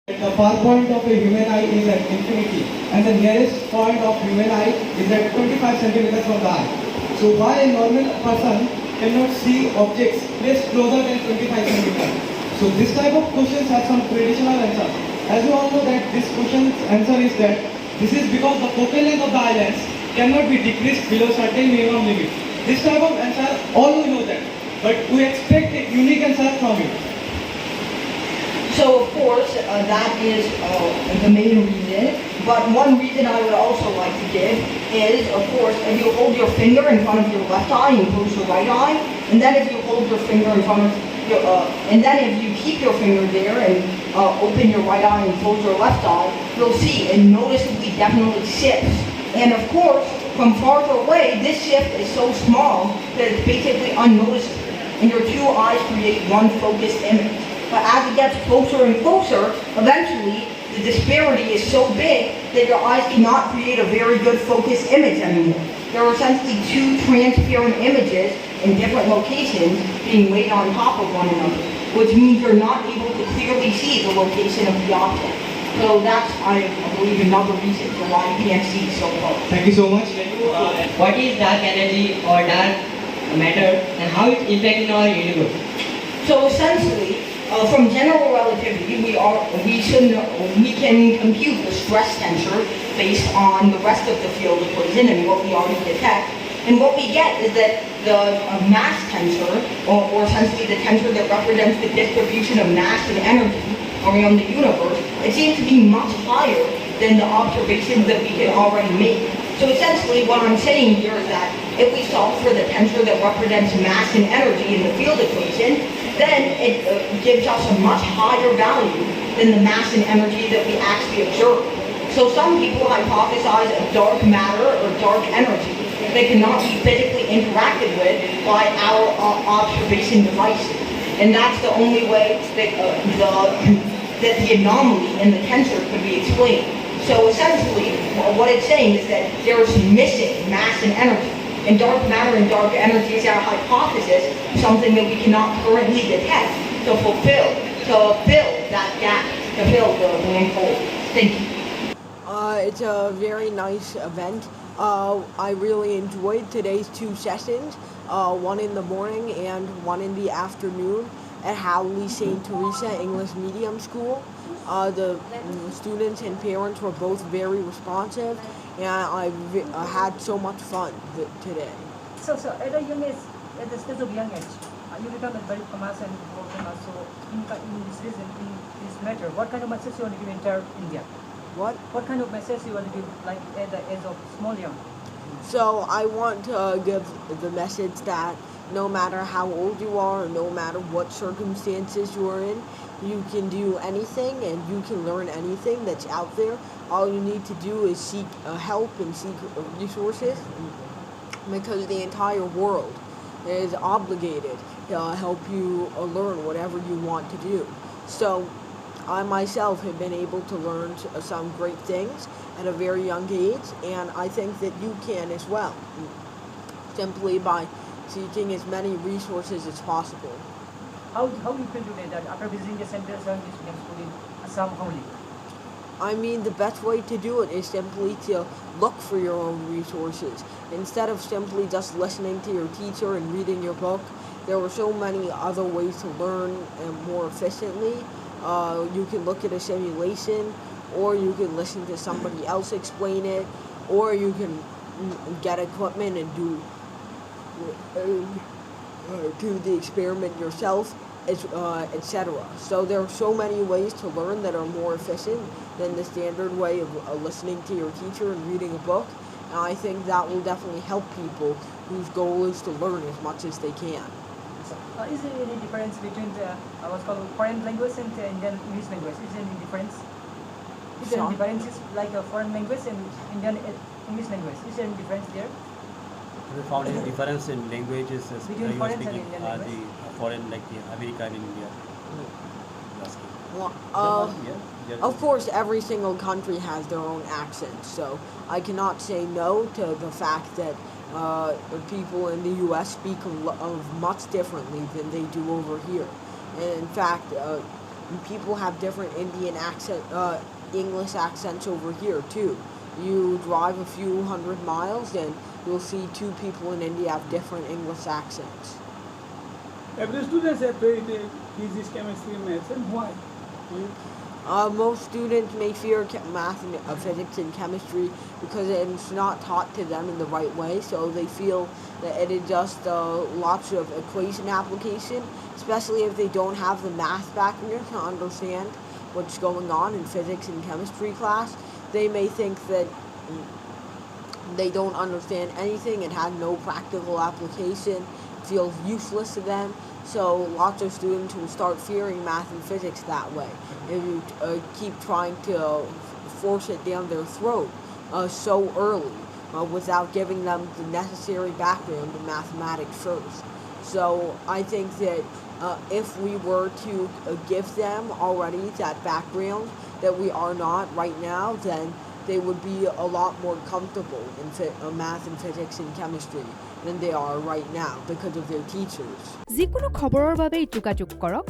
The far point of a human eye is at infinity, and the nearest point of human eye is at 25 centimeters from the eye. So why a normal person cannot see objects placed closer than 25 centimeters? So this type of questions have some traditional answers. As you all know that this question's answer is that this is because the focal length of the eye lens cannot be decreased below certain minimum limit. This type of answer, all we know that, but we expect a unique answer from it. So of course, that is the main reason. But one reason I would also like to give is, of course, if you hold your finger in front of your left eye and close your right eye, and then if you hold your finger in front of your, and then if you keep your finger there and open your right eye and close your left eye, you'll see it noticeably definitely shifts. And of course, from farther away, this shift is so small that it's basically unnoticeable, and your two eyes create one focused image. But as it gets closer and closer, eventually the disparity is so big that your eyes cannot create a very good focused image anymore. There are essentially two transparent images in different locations being laid on top of one another, which means you're not able to clearly see the location of the object. So that's, I believe, another reason for why you can't see so close. Thank you so much. What is dark energy or dark matter and how it impacts in our universe? So essentially, from general relativity, we can compute the stress tensor based on the rest of the field equation and what we already detect. And what we get is that the mass tensor, or essentially the tensor that represents the distribution of mass and energy around the universe, it seems to be much higher than the observations that we can already make. So essentially what I'm saying here is that if we solve for the tensor that represents mass and energy in the field equation, then it gives us a much higher value than the mass and energy that we actually observe. So some people hypothesize a dark matter or dark energy that cannot be physically interacted with by our observation devices. And that's the only way that the anomaly in the tensor could be explained. So essentially, what it's saying is that there's missing mass and energy. And dark matter and dark energy is our hypothesis, something that we cannot currently detect to fill that gap, to fill the blank hole. Thank you. It's a very nice event. I really enjoyed today's two sessions, one in the morning and one in the afternoon at Howley St. Teresa English Medium School. The students and parents were both very responsive, and I had so much fun today. So at a young age, at the stage of young age, you become very famous and famous. So in this reason, in this matter, what kind of message you want to give entire India? What kind of message you want to give, like at the age of small young? So I want to give the message that no matter how old you are, or no matter what circumstances you are in, you can do anything and you can learn anything that's out there. All you need to do is seek help and seek resources, because the entire world is obligated to help you learn whatever you want to do. So I myself have been able to learn some great things at a very young age, and I think that you can as well, simply by seeking as many resources as possible. How you feel today that after visiting the Central Assamese Medium School in Assam only? I mean, the best way to do it is simply to look for your own resources. Instead of simply just listening to your teacher and reading your book, there are so many other ways to learn more efficiently. You can look at a simulation, or you can listen to somebody else explain it, or you can get equipment and do the experiment yourself, etc. So there are so many ways to learn that are more efficient than the standard way of listening to your teacher and reading a book. And I think that will definitely help people whose goal is to learn as much as they can. Is there any difference between what's called foreign language and Indian English language? Is there any difference? Is there any differences like a foreign language and Indian English language? Is there any difference there? We found a difference in languages Between foreign and Indian the language? foreign, like the America and India. Well, of course, every single country has their own accent, so I cannot say no to the fact that people in the U.S. speak much differently than they do over here. And in fact, people have different Indian accent, English accents over here too. You drive a few hundred miles and you'll see two people in India have different English accents. Every student have faith in physics, chemistry, maths, and why? Most students may fear math and physics and chemistry because it's not taught to them in the right way, so they feel that it is just lots of equation application, especially if they don't have the math background to understand what's going on in physics and chemistry class. They may think that they don't understand anything, it had no practical application, feels useless to them. So lots of students will start fearing math and physics that way. If you keep trying to force it down their throat so early without giving them the necessary background in mathematics first. So I think that if we were to give them already that background that we are not right now, then they would be a lot more comfortable in math and physics and chemistry than they are right now because of their teachers. যিকোনো খবৰৰ বাবে যোগাযোগ কৰক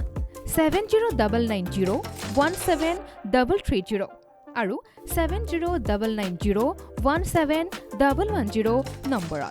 7099017330 আৰু 7099017110 নম্বৰত।